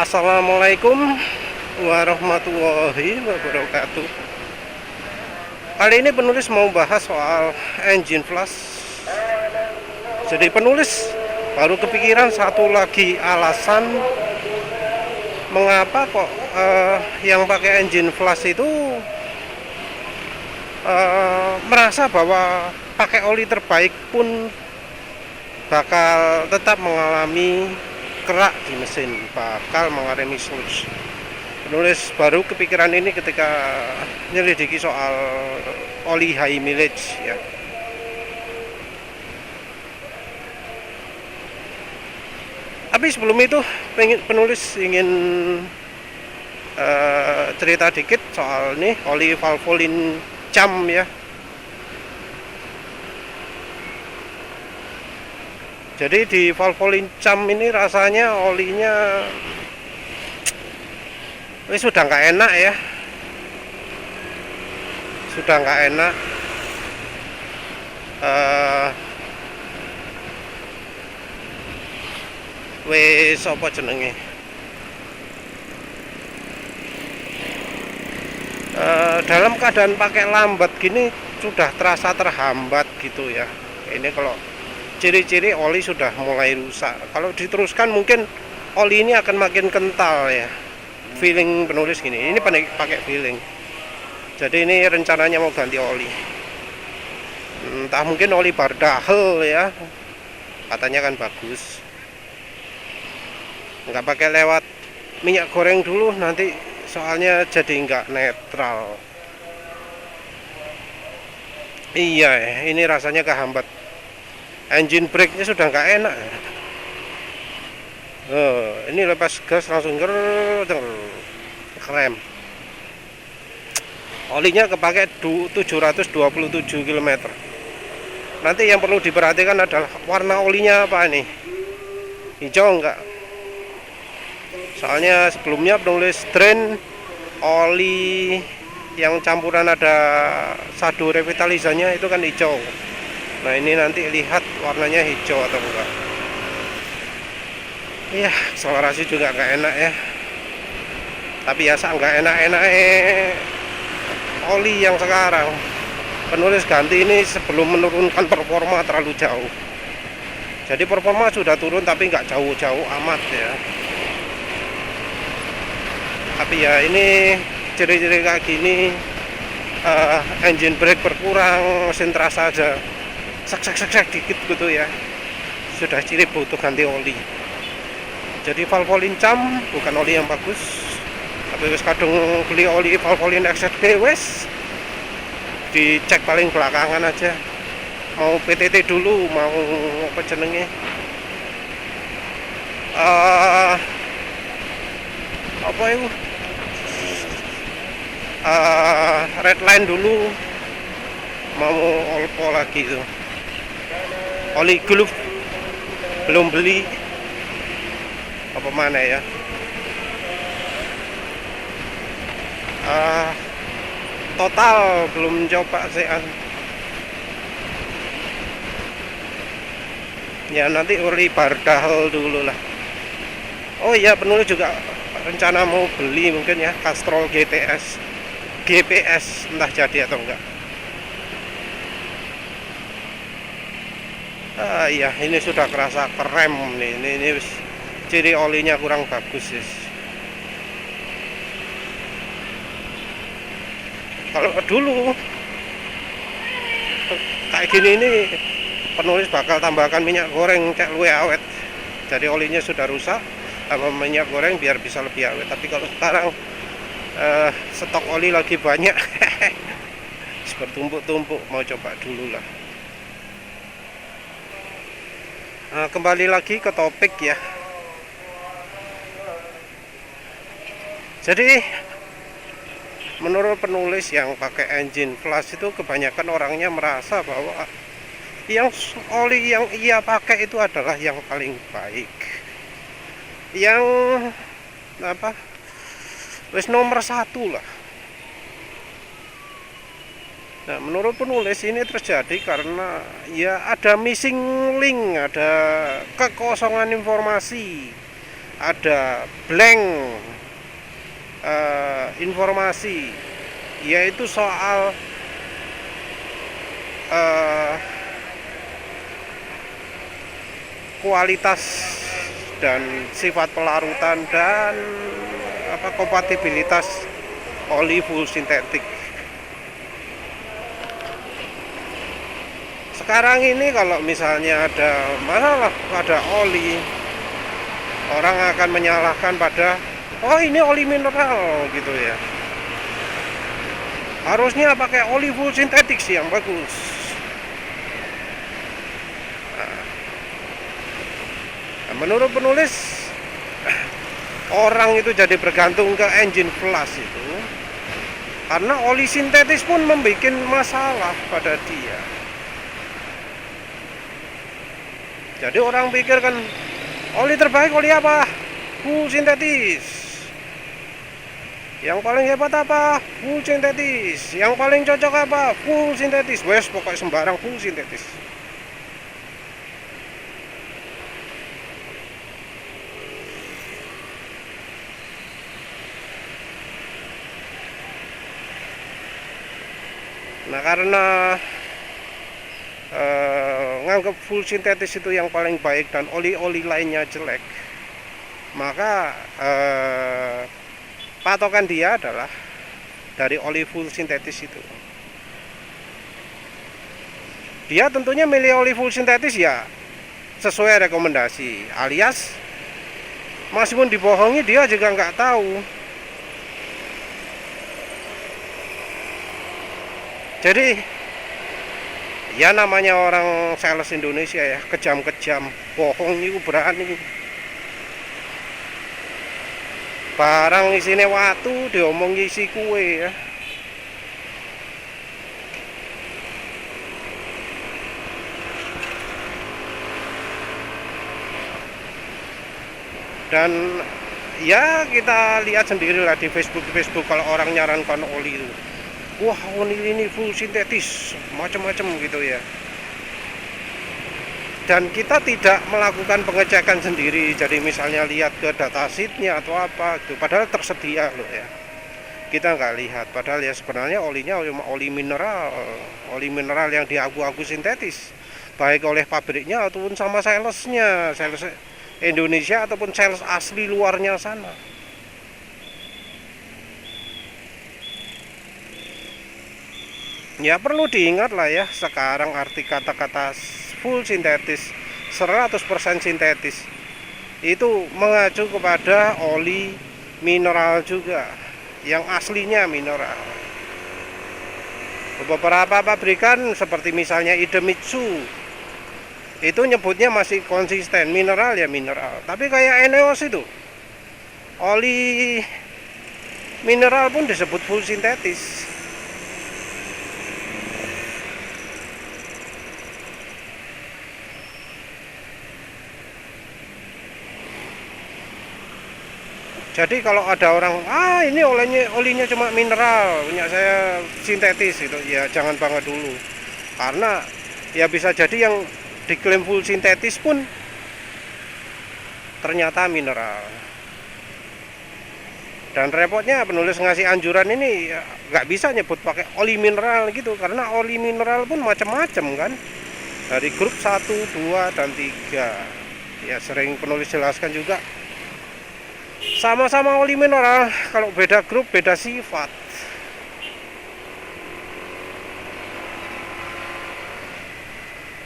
Assalamualaikum warahmatullahi wabarakatuh. Kali ini penulis mau bahas soal engine flash. Jadi penulis baru kepikiran satu lagi alasan mengapa kok yang pakai engine flash itu merasa bahwa pakai oli terbaik pun bakal tetap mengalami kerak di mesin, bakal mengalami sludge. Penulis baru kepikiran ini ketika nyelidiki soal oli high mileage ya. Tapi sebelum itu penulis ingin cerita dikit soal nih oli Valvoline CHAM ya. Jadi di Valvoline CHAM ini rasanya olinya ini sudah nggak enak ya, sudah nggak enak. Wes apa jenenge? Dalam keadaan pakai lambat gini sudah terasa terhambat gitu ya. Ini kalau ciri-ciri oli sudah mulai rusak. Kalau diteruskan mungkin oli ini akan makin kental ya. Feeling penulis gini. Ini pakai feeling. Jadi ini rencananya mau ganti oli. Entah mungkin oli Bardahel ya. Katanya kan bagus. Nggak pakai lewat minyak goreng dulu, nanti soalnya jadi nggak netral. Iya, ini rasanya kehambat. Engine brake-nya sudah nggak enak. Ini lepas gas langsung krem. Olinya kepakai 727 km. Nanti yang perlu diperhatikan adalah warna olinya apa nih? Hijau enggak? Soalnya sebelumnya penulis drain oli yang campuran ada sado revitalizanya itu kan hijau. Nah ini nanti lihat warnanya hijau atau enggak. Iya, akselerasi juga nggak enak ya. Tapi biasa nggak enak-enak oli yang sekarang. Penulis ganti ini sebelum menurunkan performa terlalu jauh. Jadi performa sudah turun tapi nggak jauh-jauh amat ya. Tapi ya ini ciri-ciri kayak gini, engine brake berkurang, mesin terasa aja sek dikit gitu ya, sudah ciri butuh ganti oli. Jadi Valvoline CHAM bukan oli yang bagus, tapi wis kadung beli oli Valvoline XXD wes dicek paling belakangan aja, mau PTT dulu, mau apa jenenge apa itu redline dulu, mau olpo lagi tuh. Oli Gulf belum beli, apa mana ya. Total belum coba sih. Ya nanti oli Bardahel dulu lah. Oh iya, penulis juga rencana mau beli mungkin ya Castrol GPS, entah jadi atau enggak. Iya, ini sudah kerasa krem nih. Ini ciri olinya kurang bagus sih. Kalau dulu kayak gini ini penulis bakal tambahkan minyak goreng kayak luwe awet. Jadi olinya sudah rusak, tambah minyak goreng biar bisa lebih awet. Tapi kalau sekarang stok oli lagi banyak, bertumpuk-tumpuk, mau coba dulu lah. Nah, kembali lagi ke topik ya. Jadi menurut penulis yang pakai engine flash itu kebanyakan orangnya merasa bahwa yang oli yang ia pakai itu adalah yang paling baik, yang apa, wis nomor satu lah. Nah, menurut penulis ini terjadi karena ya ada missing link, ada kekosongan informasi, ada blank informasi, yaitu soal kualitas dan sifat pelarutan dan kompatibilitas oli full sintetik. Sekarang ini kalau misalnya ada masalah pada oli, orang akan menyalahkan pada oh ini oli mineral gitu ya. Harusnya pakai oli full sintetik sih yang bagus. Nah, menurut penulis, orang itu jadi bergantung ke engine plus itu karena oli sintetis pun membuat masalah pada dia. Jadi orang pikir kan oli terbaik oli apa? Full sintetis. Yang paling hebat apa? Full sintetis. Yang paling cocok apa? Full sintetis. Wes pokoknya sembarang full sintetis. Nah, karena nganggap full sintetis itu yang paling baik dan oli-oli lainnya jelek, maka patokan dia adalah dari oli full sintetis itu. Dia tentunya milih oli full sintetis ya sesuai rekomendasi, alias meskipun dibohongi dia juga nggak tahu. Jadi ya namanya orang sales Indonesia ya, kejam-kejam, bohong itu berani. Barang isine watu diomong isi kue ya. Dan ya kita lihat sendirilah di Facebook kalau orang nyarankan oli itu, wah oli ini full sintetis macam-macam gitu ya. Dan kita tidak melakukan pengecekan sendiri, jadi misalnya lihat ke datasheetnya atau apa gitu, padahal tersedia loh ya, kita nggak lihat, padahal ya sebenarnya olinya oli mineral yang diaku-aku sintetis, baik oleh pabriknya ataupun sama salesnya, sales Indonesia ataupun sales asli luarnya sana. Ya perlu diingat lah ya, sekarang arti kata-kata full sintetis, 100% sintetis itu mengacu kepada oli mineral juga, yang aslinya mineral. Beberapa pabrikan seperti misalnya Idemitsu itu nyebutnya masih konsisten mineral ya mineral, tapi kayak Eneos itu oli mineral pun disebut full sintetis. Jadi kalau ada orang, ini olinya cuma mineral, punya saya sintetis gitu, ya jangan bangga dulu. Karena ya bisa jadi yang diklaim full sintetis pun ternyata mineral. Dan repotnya penulis ngasih anjuran ini ya, nggak bisa nyebut pakai oli mineral gitu, karena oli mineral pun macam-macam kan. Dari grup 1, 2, dan 3. Ya sering penulis jelaskan juga. Sama-sama oli mineral, kalau beda grup beda sifat.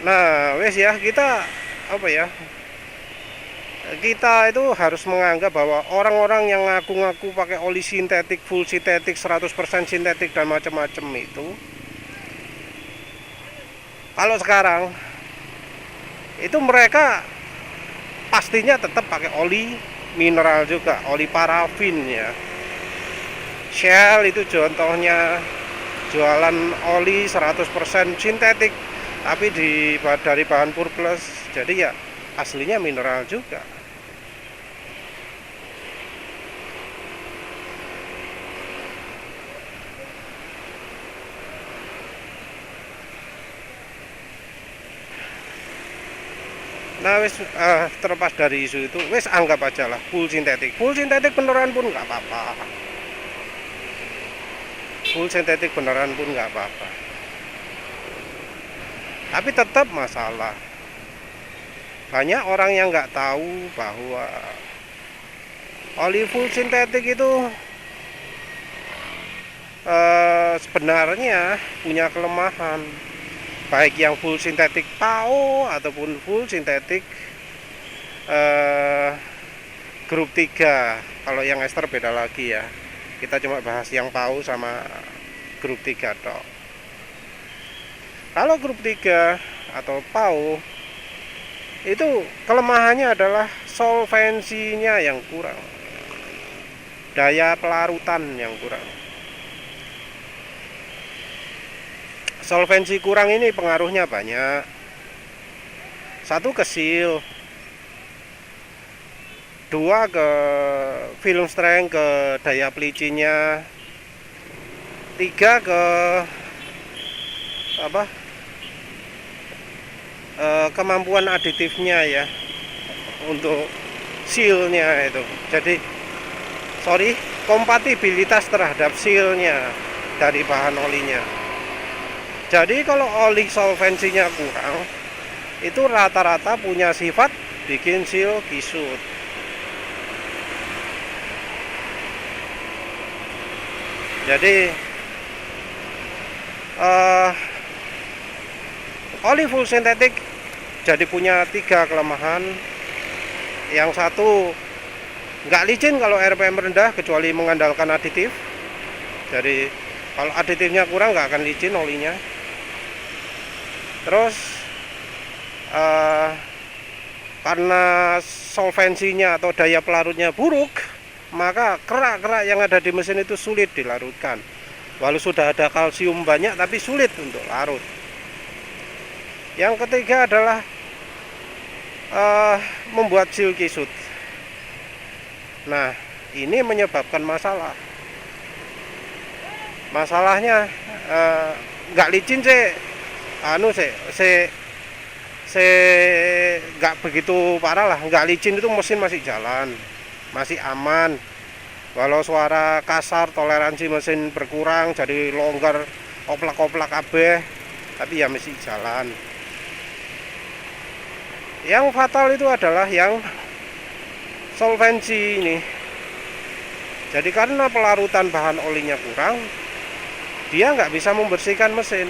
Nah, wes ya, kita kita itu harus menganggap bahwa orang-orang yang ngaku-ngaku pakai oli sintetik, full sintetik, 100% sintetik dan macam-macam itu, kalau sekarang itu mereka pastinya tetap pakai oli mineral juga, oli parafin ya. Shell itu contohnya jualan oli 100% sintetik tapi dari bahan purplus, jadi ya aslinya mineral juga. Nah wis terlepas dari isu itu, wis anggap aja lah full sintetik. Full sintetik beneran pun nggak apa-apa. Full sintetik beneran pun nggak apa-apa. Tapi tetap masalah. Banyak orang yang nggak tahu bahwa oli full sintetik itu sebenarnya punya kelemahan. Baik yang full sintetik PAO ataupun full sintetik grup 3. Kalau yang ester beda lagi ya. Kita cuma bahas yang PAO sama grup 3 toh. Kalau grup 3 atau PAO itu kelemahannya adalah solvensinya yang kurang, daya pelarutan yang kurang. Solvensi kurang ini pengaruhnya banyak. Satu ke seal, dua ke film strength, ke daya pelicinya, tiga ke kemampuan aditifnya ya untuk sealnya itu. Jadi kompatibilitas terhadap sealnya dari bahan olinya. Jadi kalau oli solvensinya kurang, itu rata-rata punya sifat bikin seal kisut. Jadi oli full sintetik jadi punya 3 kelemahan. Yang satu, nggak licin kalau RPM rendah kecuali mengandalkan aditif. Jadi kalau aditifnya kurang nggak akan licin olinya. Terus karena solvensinya atau daya pelarutnya buruk, maka kerak-kerak yang ada di mesin itu sulit dilarutkan. Walau sudah ada kalsium banyak tapi sulit untuk larut. Yang ketiga adalah membuat seal kisut. Nah, ini menyebabkan masalah. Masalahnya nggak licin nggak begitu parah lah. Nggak licin itu mesin masih jalan, masih aman. Walau suara kasar, toleransi mesin berkurang, jadi longgar, oplak-oplak kabeh, tapi ya masih jalan. Yang fatal itu adalah yang solvensi ini. Jadi karena pelarutan bahan olinya kurang, dia nggak bisa membersihkan mesin.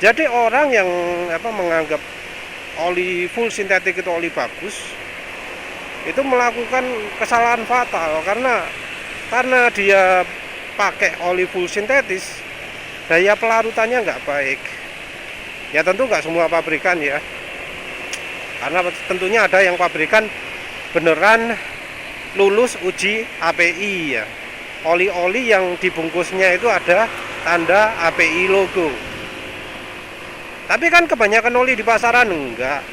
Jadi orang yang menganggap oli full sintetik itu oli bagus, itu melakukan kesalahan fatal karena dia pakai oli full sintetis, daya pelarutannya nggak baik. Ya tentu nggak semua pabrikan ya, karena tentunya ada yang pabrikan beneran lulus uji API ya. Oli-oli yang dibungkusnya itu ada tanda API logo. Tapi kan kebanyakan oli di pasaran enggak.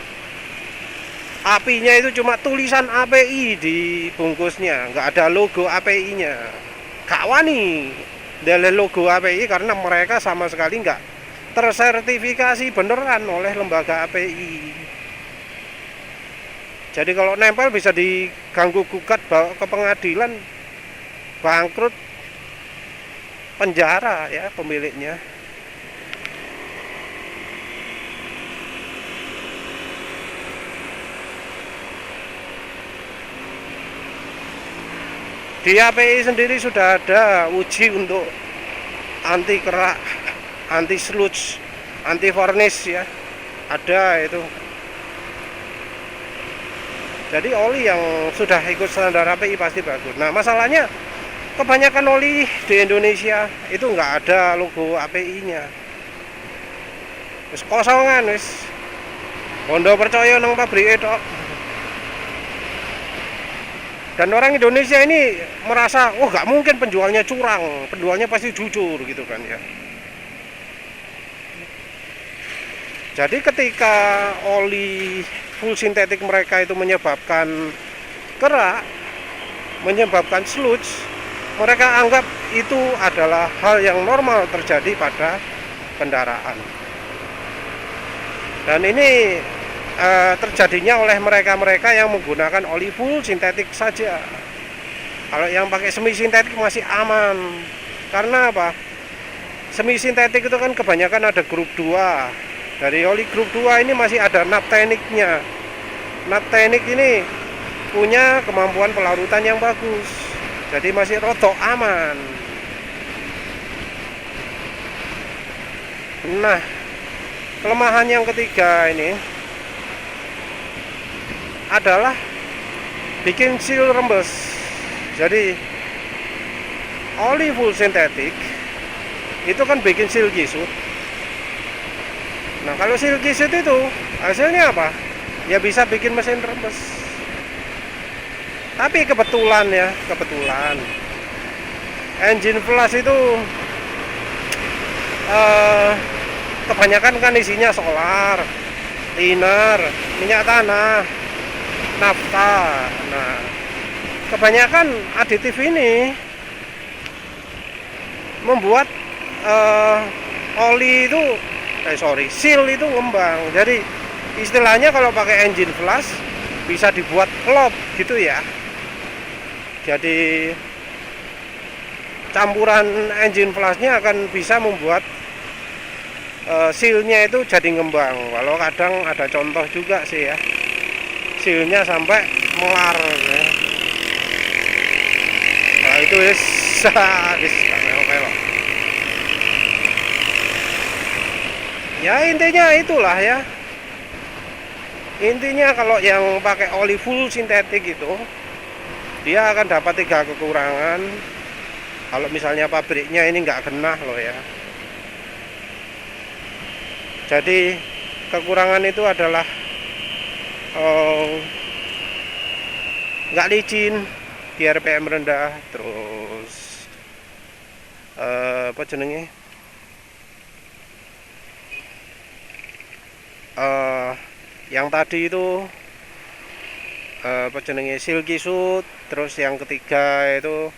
API-nya itu cuma tulisan API di bungkusnya, enggak ada logo API-nya. Gak wani dari logo API karena mereka sama sekali enggak tersertifikasi beneran oleh lembaga API. Jadi kalau nempel bisa diganggu gugat, bawa ke pengadilan, bangkrut, penjara ya pemiliknya. Di API sendiri sudah ada uji untuk anti kerak, anti sludge, anti varnish ya. Ada itu. Jadi oli yang sudah ikut standar API pasti bagus. Nah masalahnya kebanyakan oli di Indonesia itu nggak ada logo API-nya. Wis kosongan wis. Bondo percaya nang pabrik itu. Dan orang Indonesia ini merasa, oh nggak mungkin penjualnya curang, penjualnya pasti jujur gitu kan ya. Jadi ketika oli full sintetik mereka itu menyebabkan kerak, menyebabkan sludge, mereka anggap itu adalah hal yang normal terjadi pada kendaraan. Dan ini terjadinya oleh mereka-mereka yang menggunakan oli full sintetik saja. Kalau yang pakai semi sintetik masih aman. Karena apa? Semi sintetik itu kan kebanyakan ada grup 2. Dari oli grup 2 ini masih ada naphtenic-nya. Naphtenic ini punya kemampuan pelarutan yang bagus. Jadi masih rodok aman. Nah, kelemahan yang ketiga ini adalah bikin seal rembes. Jadi oli full sintetik itu kan bikin seal gisut. Nah, kalau seal gisut itu hasilnya apa? Ya bisa bikin mesin rembes. Tapi kebetulan engine flash itu kebanyakan kan isinya solar, liner, minyak tanah, nafta. Nah, kebanyakan aditif ini membuat seal itu ngembang. Jadi istilahnya kalau pakai engine flash bisa dibuat klop gitu ya. Jadi campuran engine flashnya akan bisa membuat sealnya itu jadi ngembang. Walau kadang ada contoh juga sih ya, sealnya sampai melar ya. Nah itu ya, intinya itulah ya. Intinya kalau yang pakai oli full sintetik itu dia akan dapat 3 kekurangan. Kalau misalnya pabriknya ini nggak genah loh ya. Jadi kekurangan itu adalah nggak licin, di RPM rendah, terus apa jenenge, yang tadi itu apa jenenge, silky shoot. Terus yang ketiga itu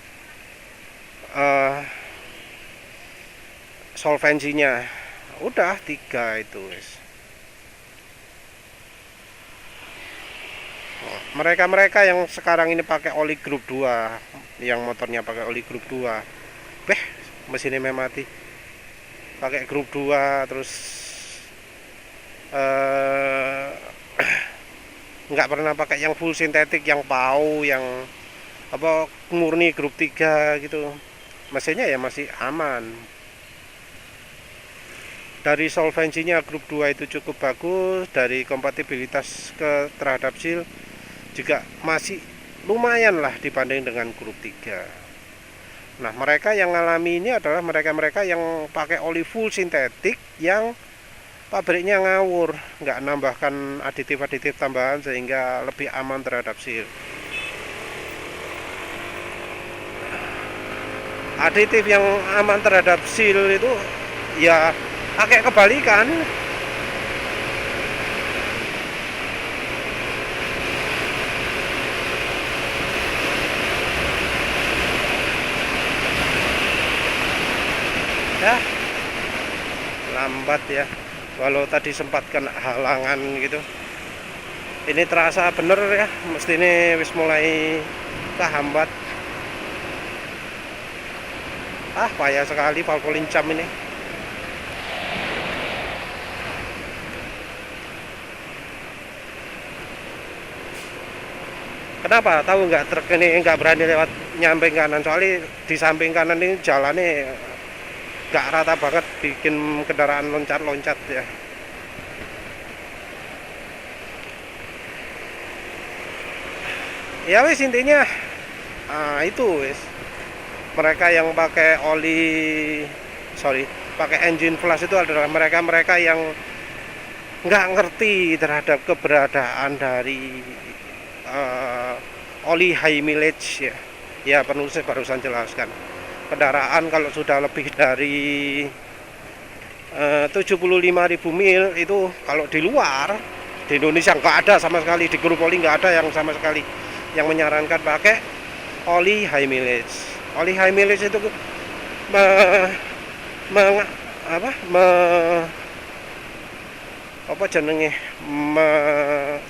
solvensinya. Udah 3 itu guys. Mereka-mereka yang sekarang ini pakai oli grup 2, yang motornya pakai oli grup 2, mesinnya mati. Pakai grup 2 terus nggak pernah pakai yang full sintetik, yang PAU, yang apa murni grup 3 gitu. Mesinnya ya masih aman. Dari solvensinya grup 2 itu cukup bagus, dari kompatibilitas terhadap seal juga masih lumayan lah dibanding dengan grup 3. Nah, mereka yang ngalami ini adalah mereka-mereka yang pakai oli full sintetik yang pabriknya ngawur, nggak nambahkan aditif-aditif tambahan sehingga lebih aman terhadap seal. Aditif yang aman terhadap seal itu ya pakai kebalikan. Ya, lambat ya. Walau tadi sempat kena halangan gitu. Ini terasa bener ya, mesti ini wis mulai kehambat. Payah sekali valvo lincam ini. Kenapa? Tahu nggak, truk ini nggak berani lewat nyamping kanan, soalnya di samping kanan ini jalannya nggak rata banget, bikin kendaraan loncat-loncat ya. Ya wis, intinya itu wis, mereka yang pakai pakai engine flash itu adalah mereka-mereka yang nggak ngerti terhadap keberadaan dari oli high mileage ya. Ya, perlu saya barusan jelaskan. Kendaraan kalau sudah lebih dari 75.000 mil itu, kalau di luar, di Indonesia nggak ada sama sekali, di grup oli nggak ada yang sama sekali yang menyarankan pakai oli high mileage. Oli high mileage itu apa jenenge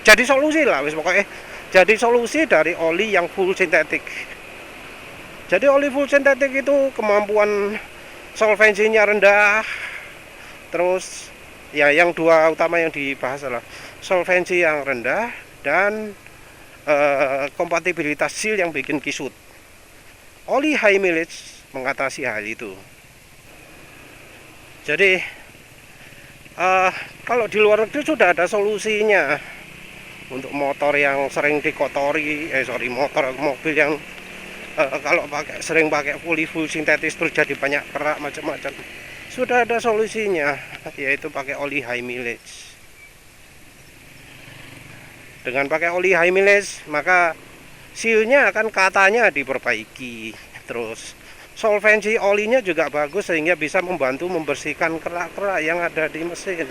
jadi solusi lah wis pokoknya, jadi solusi dari oli yang full sintetik. Jadi oli full sintetik itu kemampuan solvensinya rendah, terus ya yang dua utama yang dibahas adalah solvensi yang rendah dan kompatibilitas seal yang bikin kisut. Oli high mileage mengatasi hal itu. Jadi kalau di luar negeri sudah ada solusinya untuk motor yang sering dikotori, mobil yang kalau sering pakai full sintetis terus jadi banyak kerak macam-macam. Sudah ada solusinya, yaitu pakai oli high mileage. Dengan pakai oli high mileage, maka sealnya akan katanya diperbaiki. Terus solvensi olinya juga bagus sehingga bisa membantu membersihkan kerak-kerak yang ada di mesin.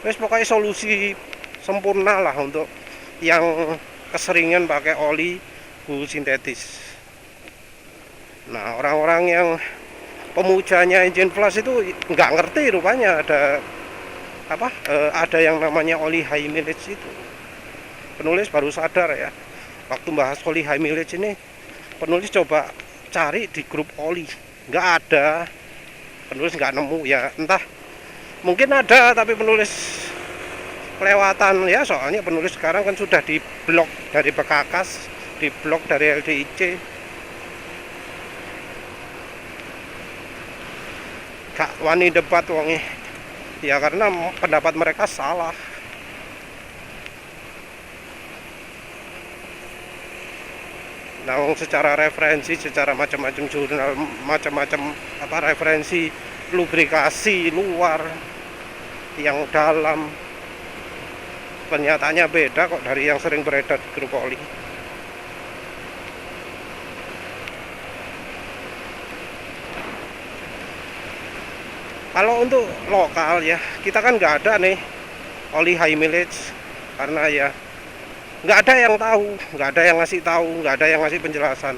Wes pokoknya solusi sempurna lah untuk yang keseringan pakai oli full sintetis. Nah, orang-orang yang pemujanya engine plus itu nggak ngerti rupanya ada yang namanya oli high mileage itu. Penulis baru sadar ya, waktu bahas oli high mileage ini, penulis coba cari di grup oli, nggak ada, penulis nggak nemu ya, entah mungkin ada tapi penulis kelewatan ya, soalnya penulis sekarang kan sudah di blok dari Bekakas, di blok dari LDIC. Gak wani debat wongi ya, karena pendapat mereka salah. Nah, secara referensi, secara macam-macam jurnal, macam-macam referensi lubrikasi luar yang dalam, kenyataannya beda kok dari yang sering beredar di grup oli. Kalau untuk lokal ya, kita kan nggak ada nih oli high mileage, karena ya nggak ada yang tahu, nggak ada yang ngasih tahu, nggak ada yang ngasih penjelasan.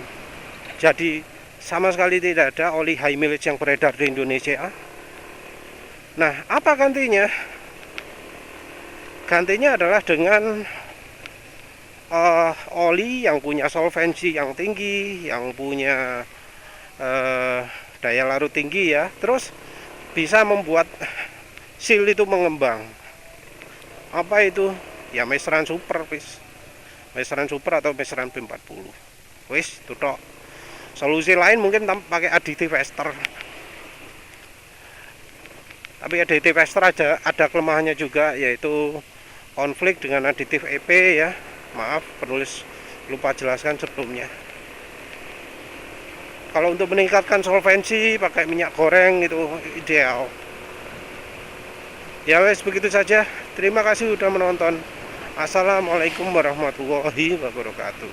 Jadi sama sekali tidak ada oli high mileage yang beredar di Indonesia. Nah, apa gantinya? Gantinya adalah dengan oli yang punya solvensi yang tinggi, yang punya daya larut tinggi ya, terus bisa membuat seal itu mengembang. Apa itu? Ya Mestran Super, Mestran Super atau Mestran B40. Wis, itu tok. Solusi lain mungkin pakai aditif ester. Tapi aditif ester ada kelemahannya juga, yaitu konflik dengan aditif EP ya. Maaf, penulis lupa jelaskan sebelumnya. Kalau untuk meningkatkan solvensi pakai minyak goreng itu ideal. Ya wes, begitu saja. Terima kasih sudah menonton. Assalamualaikum warahmatullahi wabarakatuh.